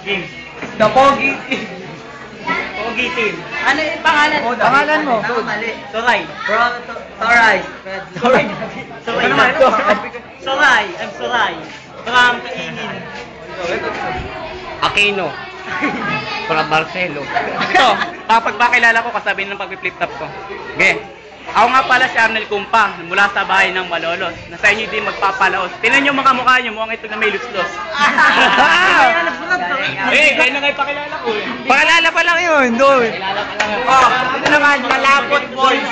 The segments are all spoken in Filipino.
Game. The Pogi Team. Pogi Team. Ano yung pangalan? Pangalan mo? Mali. Soray. Soray. Soray. Soray. I'm Soray. From Kainin. Aquino. From Marcelo. Ito, kapag ba kilala ko, kasabi ng pag-flip top ko. Okay. Ako nga pala si Arnel Kumpa, mula sa bahay ng Malolos, na sa hindi magpapalaos. Tingnan nyo mga mukha nyo, mukhang ito na may luslos. Kaya na kayo pakilala ko eh. Pakilala pa lang yun, doon. Pakilala pa lang. Ito naman, Lalapot Boys.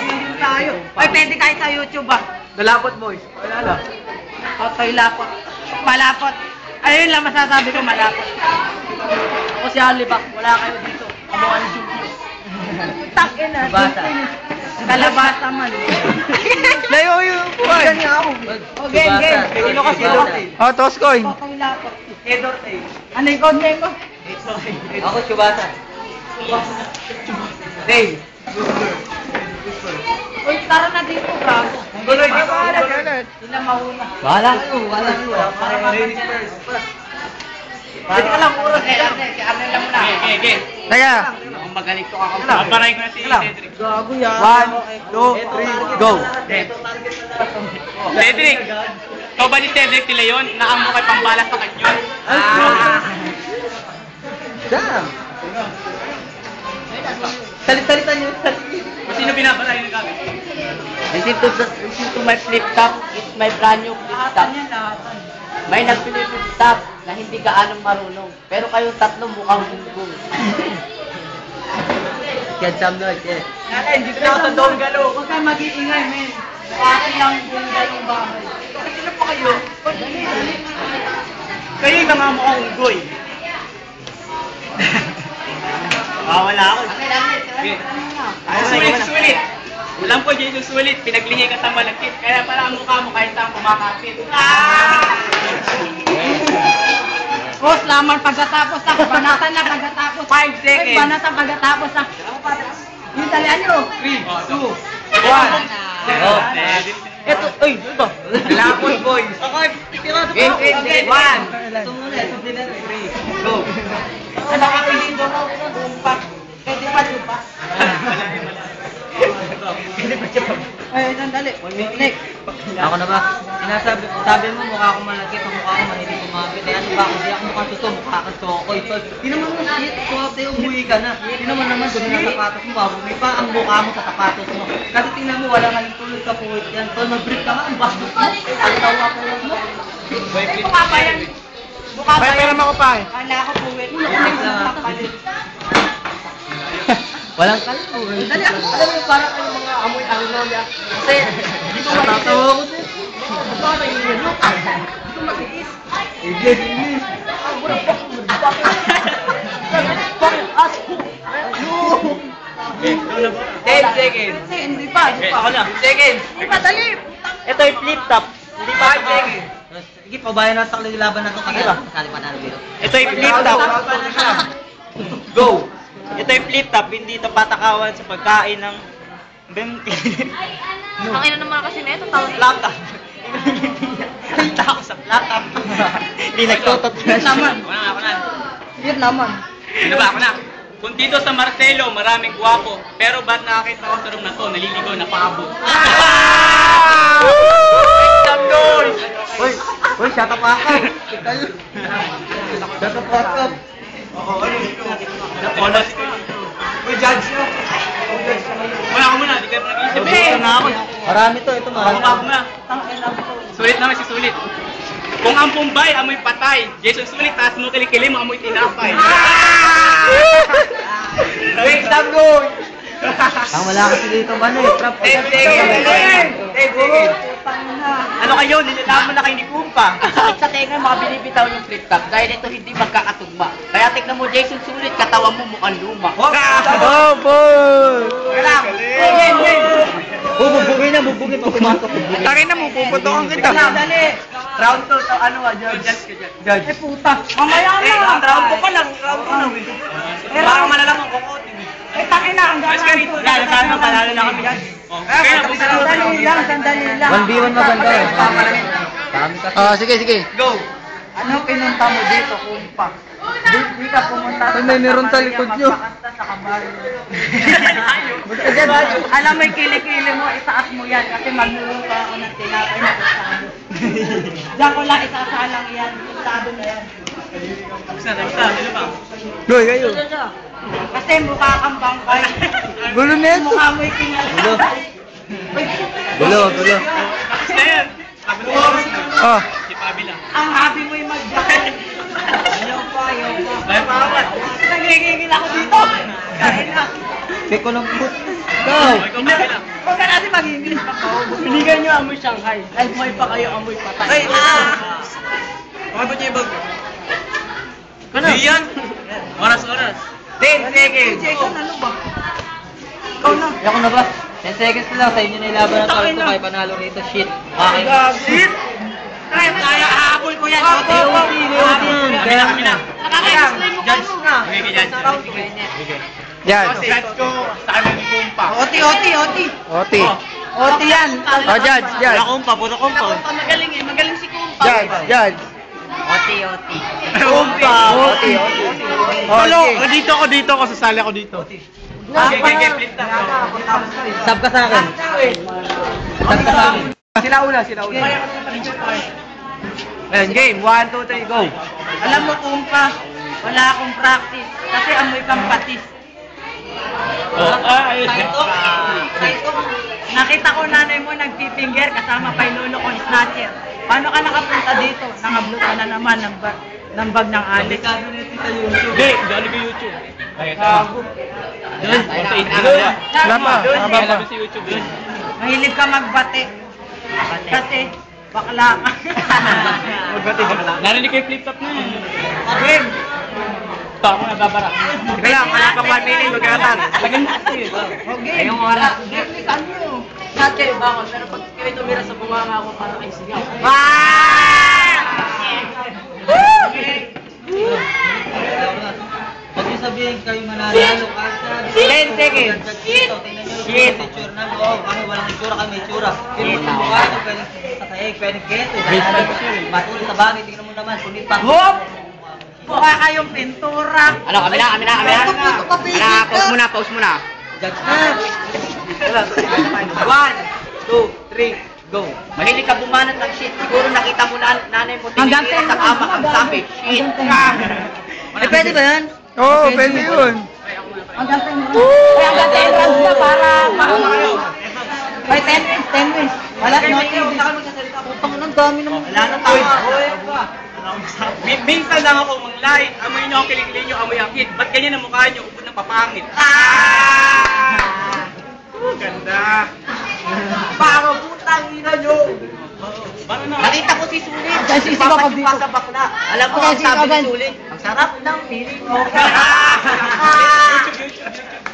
Ay, pwede kahit sa YouTube ah. Lalapot Boys. Pakilala. Okay, lapot. Malapot. Ayun lang masasabi ko, malapot. O si Alibak, wala kayo dito. Kamuha ni Julius. Takin na. Basa. Kalabasa man. Layo yung buhay. Ganyan ako. O, game, game. Sino kasi Dorte? Oh, toss coin. Okay, lapot. Eh, Dorte. Ano yung code name mo? Ako, Chubasa. Dave. Uy, tara na dito, gago. Tuloy ka ba? Sila mahuna. Wala kayo. Ladies first. Pwede ka lang puro. Si Arnel lang muna. Okay. Teka. Ang magaling to kakam. Paparay ko na si Cedric. Gago yan. 1, 2, 3, go. Cedric! Ikaw ba ni Cedric sila yun? Naamo kay pambala sa kanyon? Damn. Salit-salitan nyo. Sino binabalay ng gamit? Listen to my flip top. It's my brand new flip top. May nagpili flip top na hindi ka anong marunong. Pero kayong tatlo mukhang gunggong. Yan, Sam Lloyd, yes. Nanay, dito na ako sa Don Galo. Huwag kang mag-iingay, men. Akin lang Don Galo yung bahay. Sino pa kayo? Kayo yung mga mukhang unggoy. Wala ako. Sulit. Alam ko, Jason Sulit, pinaglingay ka sa malakit. Kaya pala ang mukha mo kahit saan kumakapit. Boss, laman pagkatapos na. Banatan na pagkatapos. 5 seconds. Banatan pagkatapos na. Yung talian nyo. 3, 2, 1. Eto, ay, ito. Lapos, boys. Okay, tirado ko. Game. 1. Ito muna, 3, go. Sa nakapilin doon ako ng gumpak. Pwede pa doon pa. Ay, sandali. Next. Ako na ba? Sabi mo mukha ko malaki, ang mukha ko mahilig kumapit. Eh ano ba? Kasi ako mukha totoo, mukha kang chokoy. Di naman mo shit, suwate, umuwi ka na. Di naman dumi na sapatos mo, babumi pa ang mukha mo sa sapatos mo. Kasi tingnan mo, wala nga yung tulog ka puwit yan. Tol, mag-break ka nga, ang bastos mo. Ang tawa ko lang mo. Mukha ba yan? Mukha ba yan? Pera mo ko pa eh. Kala ko puwit. Next na kapalit. Walang kalbo. Dali, alam mo, parang kayo mga amoy ano niya. Kasi, dito Natatawa ko sir. Parang yung yan. Dito matiis. English. Ang mura pa. Bakit? Asko. 10 seconds. Kasi hindi pa. Ako na. 10 seconds. Hindi pa, dali. Ito yung flip top. Hindi pa 5 seconds. Sige, pabayan natin ang laban na ito. Kasali pa natin dito. Ito yung flip top. Go! Ito yung flip top, hindi ito patakawan sa pagkain ng... Ang ina naman kasi na ito, tawag Plata. Nalita ako sa plata. Hindi nagtotot. Naman. Ako na. Yun naman. Ano ba? Ako na. Kung dito sa Marcelo, maraming gwapo. Pero ba't nakakita ko sa room na to, naliligaw na paabo? Uy, shut up ako. Shut up ako. Napolos ko. Uy, judge nyo. Wala ko muna, di kayo pa nag-iisip. Na ako. Marami to, ito marami. Ako muna. Sulit naman si Sulit. Kung ang Bombay, amoy patay. Jason Sulit, taas mo kilikili mo, amoy tinapay. Wait, stop going! Ang wala kasi dito ba na eh. 10 seconds. Ano kayo? Nilalaman na kayo ni Kumpa. Sakit sa tenga mga binibitaw yung flip top dahil ito hindi magkakatugma. Kaya tignan mo Jason Sulit, katawan mo mukhang luma. Oh, boy! Bubugin pag pumasok. Takin na mo, puputokan kita. Dali! Round 2, ano ba, Judge? Judge. Eh puta, mamaya na! Round 2 pa lang. Round 2 na. Parang malalaman ko. Eh takin na, ang Mas ganito. Saan na panalo na kami yan? Sandali lang. 1v1 maganda eh. Oh, sige. Go! Ano pinunta mo dito, kumpa? Di ka pumunta Ay, may meron sa likod nyo. magpakanta sa kabayo. Alam mo yung kilikili mo, itaas mo yan kasi magluluto ako ng tinapay na kusado. Diyan ko lang isasalang yan, kusado na yan. Goy, kayo. Kasi mukha kang bangkay. Gulo na ito. Mukha mo yung kinalay. Gulo. Ah, Ang habi mo yung mag-jacket. Ayaw pa. Nagigigil ako dito. Kain na. check ko ng foot. Go! Huwag ka natin mag-English pa ko. Binigyan nyo amoy Shanghai. Ay, buhay pa kayo, amoy patay. Bakit niya ibag? Ano? Diyan! Oras. 10 seconds. Jason, ano ba? Ikaw na. Ako na ba? 10 seconds na lang sa inyo na ilaban ng tawag ko kay panalo rito. Shit. Okay. Shit! Kaya hahabol ko yan. Kami na. Nakaka-explain mo Judge kano. na. Yan. Judge ko sa amin ni Kumpa. Oti. Oti. Oti yan. Oh, judge. Wala kumpa, puro kumpa. Magaling eh. Magaling si Kumpa. Judge. Oti. Kumpa. Oti. Hello, dito ako, sasali ako dito. Sub ka sa akin. Sub ka sa akin. Sila una. Ayan, game. 1, 2, 3, go. Alam mo Kumpa, wala akong practice. Kasi amoy kang patis. Nakita ko nanay mo nagpipinger kasama pa yung lolo ko snatcher. Paano ka nakapunta dito? Nangablo ka na naman ng bag ng Alex. Hindi, galing ko YouTube. Doon. Wala pa. Haba pa. Sa YouTube yun. Mahilig ka magbate. Kasi bakla ka. Narinig ko yung flip top na yun. Game. Ito ako nababara. Sige lang, wala pa 1 minute. Magkakatan. Lagyan natin yun. Okay. Ayun wala. Game ni kanyo. Dati ba ako, pero pag kayo tumira sa bunganga ako para kay sigaw. Huwag niyo sabihin kayo mananalo kasi 10 seconds. Shit! Shit! Itsura na mo. Kami walang itsura, kami may itsura. Hindi mo mukha ito, pwedeng sasahig, pwedeng keto. Matuli sa bagay, tingnan mo naman, punit pa. Hop! Mukha kayong pintura. Ano, kami na. Pause muna. Judge na. 1, 2, 3, go. Mahilig ka bumanat ng shit. Siguro nakita mo na nanay mo tinitira sa kama ang sabi, shit. Eh, pwede ba yan? Oo, pwede yun. Hanggang 10 rounds na para ay 10 wins. Wala no TV. Putang ina, ang dami naman. Wala na tama. Minsan lang ako mag-live, amoy nyo ang kilikili nyo, amoy ang hit. Ba't ganyan ang mukha nyo? Upod ng papangit. Ganda. Para putang ina nyo. Nakita ko si Sulit. Kasi sisigaw ka dito. Sa bakla. Alam mo ang sabi ni Sulit. Ang sarap ng feeling mo.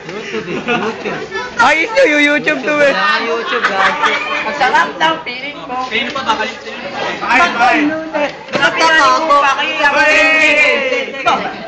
YouTube eh, YouTube. Ayos nyo, yung YouTube to eh. Kailangan YouTube, guys. Ang sarap ng feeling mo. Kayo pa bakalit sa'yo. Bye. Nakita ko. Kayo